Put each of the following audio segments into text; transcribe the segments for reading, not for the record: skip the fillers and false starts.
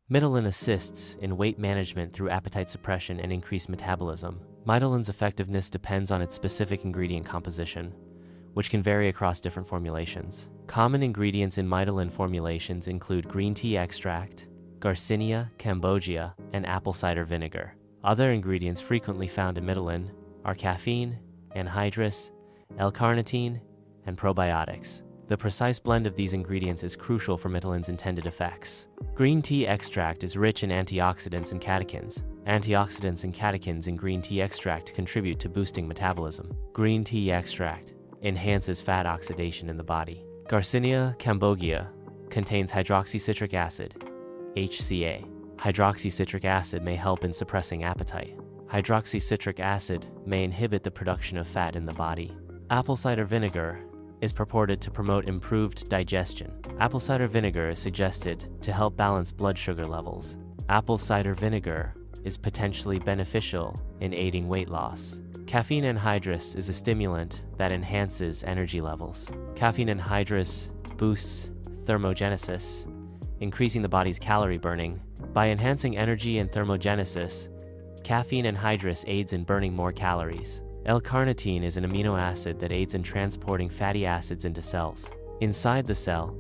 Mitolyn assists in weight management through appetite suppression and increased metabolism. Mitolyn's effectiveness depends on its specific ingredient composition, which can vary across different formulations. Common ingredients in Mitolyn formulations include green tea extract, Garcinia Cambogia, and apple cider vinegar. Other ingredients frequently found in Mitolyn are caffeine, anhydrous, L-carnitine, and probiotics. The precise blend of these ingredients is crucial for Mitolyn's intended effects. Green tea extract is rich in antioxidants and catechins. Antioxidants and catechins in green tea extract contribute to boosting metabolism. Green tea extract enhances fat oxidation in the body. Garcinia Cambogia contains hydroxycitric acid, HCA. Hydroxycitric acid may help in suppressing appetite. Hydroxycitric acid may inhibit the production of fat in the body. Apple cider vinegar is purported to promote improved digestion. Apple cider vinegar is suggested to help balance blood sugar levels. Apple cider vinegar is potentially beneficial in aiding weight loss. Caffeine anhydrous is a stimulant that enhances energy levels. Caffeine anhydrous boosts thermogenesis, increasing the body's calorie burning. By enhancing energy and thermogenesis, caffeine anhydrous aids in burning more calories. L-carnitine is an amino acid that aids in transporting fatty acids into cells. Inside the cell,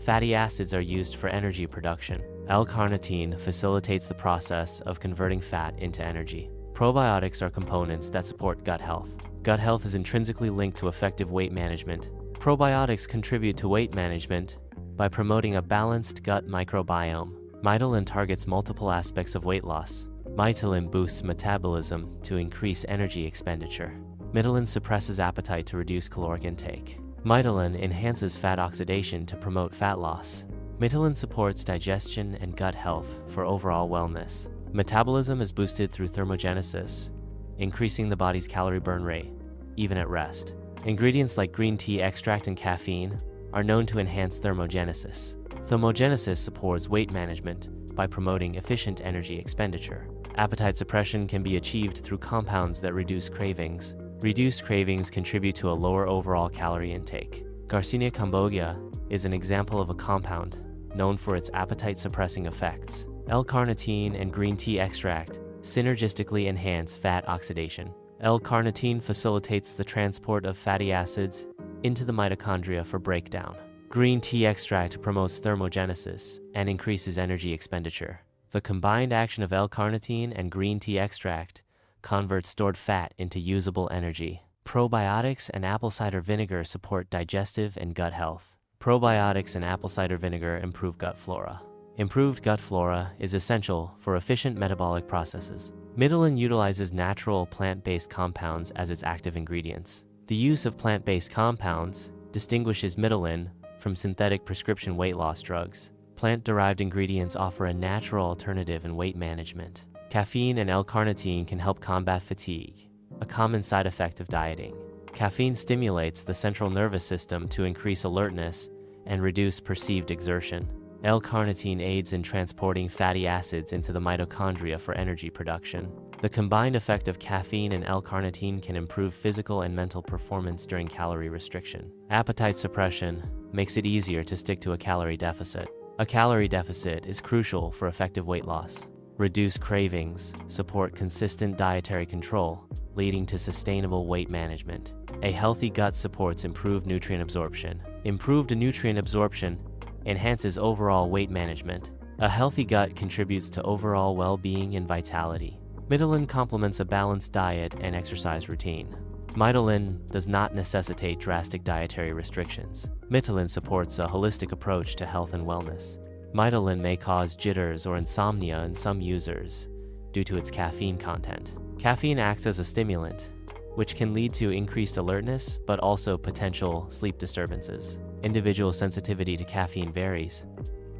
fatty acids are used for energy production. L-carnitine facilitates the process of converting fat into energy. Probiotics are components that support gut health. Gut health is intrinsically linked to effective weight management. Probiotics contribute to weight management by promoting a balanced gut microbiome. Mitolyn targets multiple aspects of weight loss. Mitolyn boosts metabolism to increase energy expenditure. Mitolyn suppresses appetite to reduce caloric intake. Mitolyn enhances fat oxidation to promote fat loss. Mitolyn supports digestion and gut health for overall wellness. Metabolism is boosted through thermogenesis, increasing the body's calorie burn rate, even at rest. Ingredients like green tea extract and caffeine are known to enhance thermogenesis. Thermogenesis supports weight management by promoting efficient energy expenditure. Appetite suppression can be achieved through compounds that reduce cravings. Reduced cravings contribute to a lower overall calorie intake. Garcinia Cambogia is an example of a compound known for its appetite-suppressing effects. L-carnitine and green tea extract synergistically enhance fat oxidation. L-carnitine facilitates the transport of fatty acids into the mitochondria for breakdown. Green tea extract promotes thermogenesis and increases energy expenditure. The combined action of L-carnitine and green tea extract converts stored fat into usable energy. Probiotics and apple cider vinegar support digestive and gut health. Probiotics and apple cider vinegar improve gut flora. Improved gut flora is essential for efficient metabolic processes. Mitolyn utilizes natural plant-based compounds as its active ingredients. The use of plant-based compounds distinguishes Mitolyn from synthetic prescription weight loss drugs. Plant-derived ingredients offer a natural alternative in weight management. Caffeine and L-carnitine can help combat fatigue, a common side effect of dieting. Caffeine stimulates the central nervous system to increase alertness and reduce perceived exertion. L-carnitine aids in transporting fatty acids into the mitochondria for energy production. The combined effect of caffeine and L-carnitine can improve physical and mental performance during calorie restriction. Appetite suppression makes it easier to stick to a calorie deficit. A calorie deficit is crucial for effective weight loss. Reduce cravings, support consistent dietary control, leading to sustainable weight management. A healthy gut supports improved nutrient absorption. Improved nutrient absorption enhances overall weight management. A healthy gut contributes to overall well-being and vitality. Mitolyn complements a balanced diet and exercise routine. Mitolyn does not necessitate drastic dietary restrictions. Mitolyn supports a holistic approach to health and wellness. Mitolyn may cause jitters or insomnia in some users due to its caffeine content. Caffeine acts as a stimulant, which can lead to increased alertness but also potential sleep disturbances. Individual sensitivity to caffeine varies.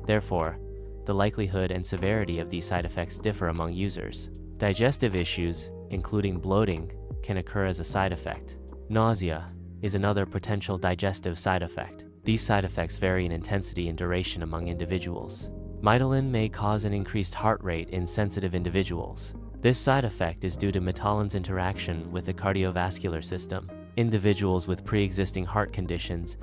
Therefore, the likelihood and severity of these side effects differ among users. Digestive issues, including bloating, can occur as a side effect. Nausea is another potential digestive side effect. These side effects vary in intensity and duration among individuals. Mitolyn may cause an increased heart rate in sensitive individuals. This side effect is due to Mitolyn's interaction with the cardiovascular system. Individuals with pre-existing heart conditions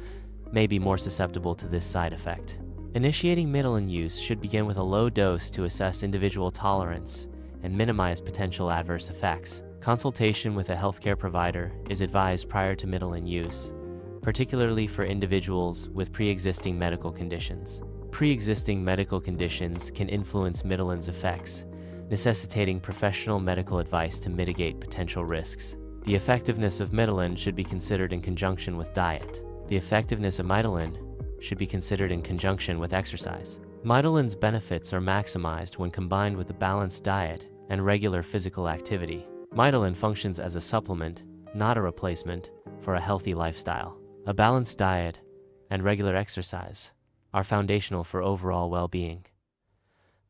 may be more susceptible to this side effect. Initiating Mitolyn use should begin with a low dose to assess individual tolerance and minimize potential adverse effects. Consultation with a healthcare provider is advised prior to Mitolyn use, particularly for individuals with pre-existing medical conditions. Pre-existing medical conditions can influence Mitolyn's effects, necessitating professional medical advice to mitigate potential risks. The effectiveness of Mitolyn should be considered in conjunction with diet. The effectiveness of Mitolyn should be considered in conjunction with exercise. Mitolyn's benefits are maximized when combined with a balanced diet and regular physical activity. Mitolyn functions as a supplement, not a replacement, for a healthy lifestyle. A balanced diet and regular exercise are foundational for overall well-being.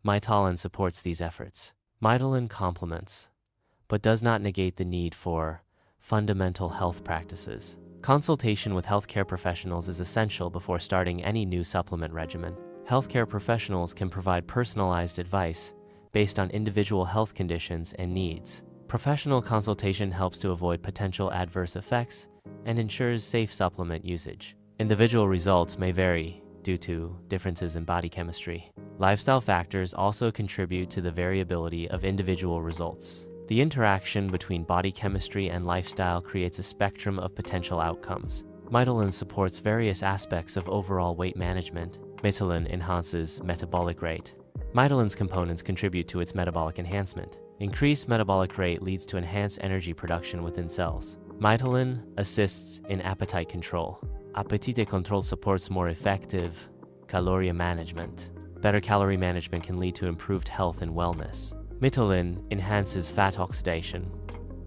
Mitolyn supports these efforts. Mitolyn complements, but does not negate the need for fundamental health practices. Consultation with healthcare professionals is essential before starting any new supplement regimen. Healthcare professionals can provide personalized advice based on individual health conditions and needs. Professional consultation helps to avoid potential adverse effects and ensures safe supplement usage. Individual results may vary due to differences in body chemistry. Lifestyle factors also contribute to the variability of individual results. The interaction between body chemistry and lifestyle creates a spectrum of potential outcomes. Mitolyn supports various aspects of overall weight management. Mitolyn enhances metabolic rate. Mitolyn's components contribute to its metabolic enhancement. Increased metabolic rate leads to enhanced energy production within cells. Mitolyn assists in appetite control. Appetite control supports more effective calorie management. Better calorie management can lead to improved health and wellness. Mitolyn enhances fat oxidation,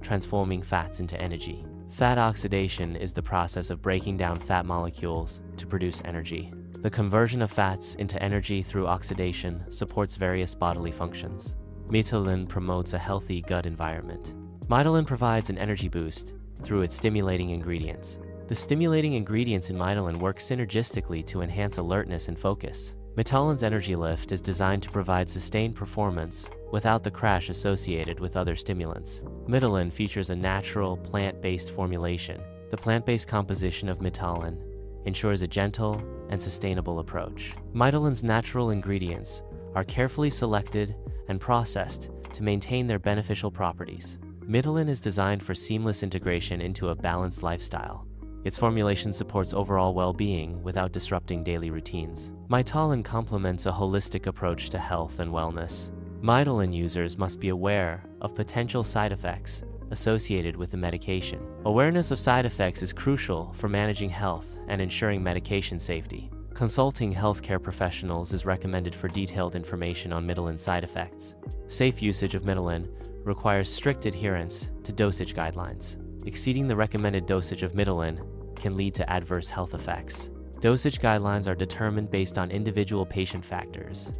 transforming fats into energy. Fat oxidation is the process of breaking down fat molecules to produce energy. The conversion of fats into energy through oxidation supports various bodily functions. Mitolyn promotes a healthy gut environment. Mitolyn provides an energy boost through its stimulating ingredients. The stimulating ingredients in Mitolyn work synergistically to enhance alertness and focus. Mitolyn's energy lift is designed to provide sustained performance without the crash associated with other stimulants. Mitolyn features a natural, plant-based formulation. The plant-based composition of Mitolyn ensures a gentle and sustainable approach. Mitolyn's natural ingredients are carefully selected and processed to maintain their beneficial properties. Mitolyn is designed for seamless integration into a balanced lifestyle. Its formulation supports overall well-being without disrupting daily routines. Mitolyn complements a holistic approach to health and wellness. Mitolyn users must be aware of potential side effects associated with the medication. Awareness of side effects is crucial for managing health and ensuring medication safety. Consulting healthcare professionals is recommended for detailed information on Mitolyn side effects. Safe usage of Mitolyn requires strict adherence to dosage guidelines. Exceeding the recommended dosage of Mitolyn can lead to adverse health effects. Dosage guidelines are determined based on individual patient factors,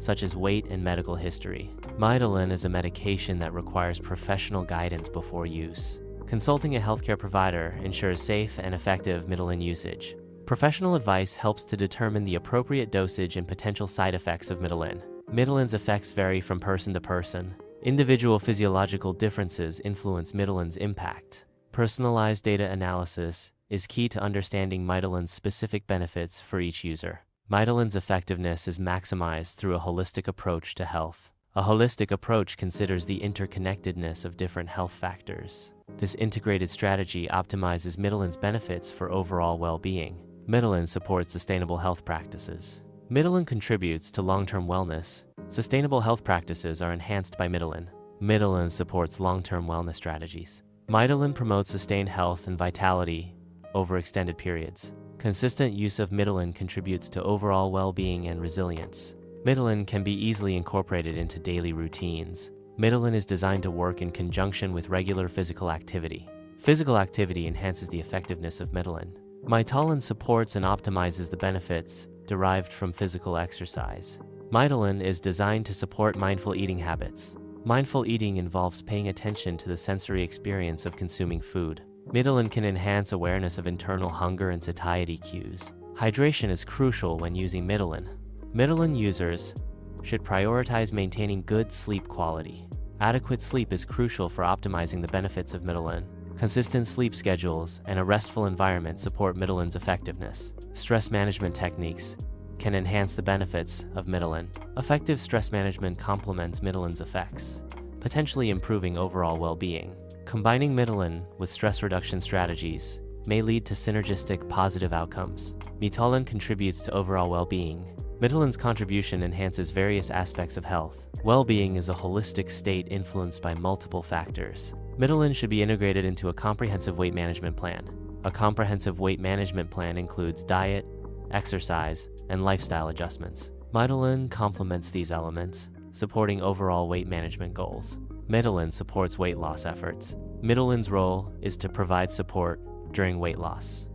such as weight and medical history. Mitolyn is a medication that requires professional guidance before use. Consulting a healthcare provider ensures safe and effective Mitolyn usage. Professional advice helps to determine the appropriate dosage and potential side effects of Mitolyn. Mitolyn's effects vary from person to person. Individual physiological differences influence Mitolyn's impact. Personalized data analysis is key to understanding Mitolyn's specific benefits for each user. Mitolyn's effectiveness is maximized through a holistic approach to health. A holistic approach considers the interconnectedness of different health factors. This integrated strategy optimizes Mitolyn's benefits for overall well-being. Mitolyn supports sustainable health practices. Mitolyn contributes to long-term wellness. Sustainable health practices are enhanced by Mitolyn. Mitolyn supports long-term wellness strategies. Mitolyn promotes sustained health and vitality over extended periods. Consistent use of Mitolyn contributes to overall well-being and resilience. Mitolyn can be easily incorporated into daily routines. Mitolyn is designed to work in conjunction with regular physical activity. Physical activity enhances the effectiveness of Mitolyn. Mitolyn supports and optimizes the benefits derived from physical exercise. Mitolyn is designed to support mindful eating habits. Mindful eating involves paying attention to the sensory experience of consuming food. Mitolyn can enhance awareness of internal hunger and satiety cues. Hydration is crucial when using Mitolyn. Mitolyn users should prioritize maintaining good sleep quality. Adequate sleep is crucial for optimizing the benefits of Mitolyn. Consistent sleep schedules and a restful environment support Mitolyn's effectiveness. Stress management techniques can enhance the benefits of Mitolyn. Effective stress management complements Mitolyn's effects, potentially improving overall well-being. Combining Mitolyn with stress reduction strategies may lead to synergistic positive outcomes. Mitolyn contributes to overall well-being. Mitolyn's contribution enhances various aspects of health. Well-being is a holistic state influenced by multiple factors. Mitolyn should be integrated into a comprehensive weight management plan. A comprehensive weight management plan includes diet, exercise, and lifestyle adjustments. Mitolyn complements these elements, supporting overall weight management goals. Mitolyn supports weight loss efforts. Mitolyn's role is to provide support during weight loss.